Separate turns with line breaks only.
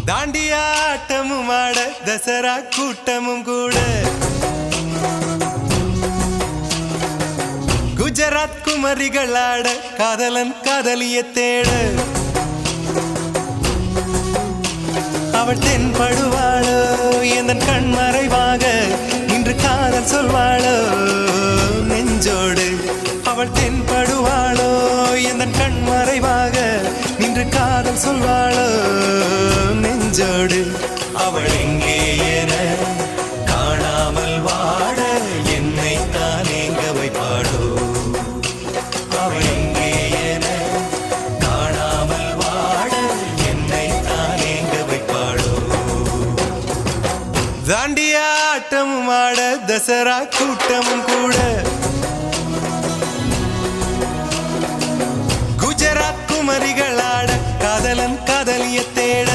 தாண்டியாட்டமும் ஆட தசரா கூட்டமும் கூட குஜராத் குமரிகள் ஆட காதலன் காதலிய தேட அவள் தென்படுவாளோ எந்தன் கண் மறைவாக இன்று காதல் சொல்வாளோ நெஞ்சோடு அவள் தென்படுவாளோ எந்தன் கண் மறைவாக நின்று காதல் சொல்வாளோ நெஞ்சோடு அவள் எங்கே என காணாமல் வாட என்னை தான் எங்க வைப்பாளோ அவள் எங்கே என காணாமல் வாட என்னை தான் எங்க வைப்பாளோ தாண்டியாட்டமும் ஆட தசரா கூட்டமும் கூட குஜராத் குமரிகள் ஆட காதலன் காதலிய தேட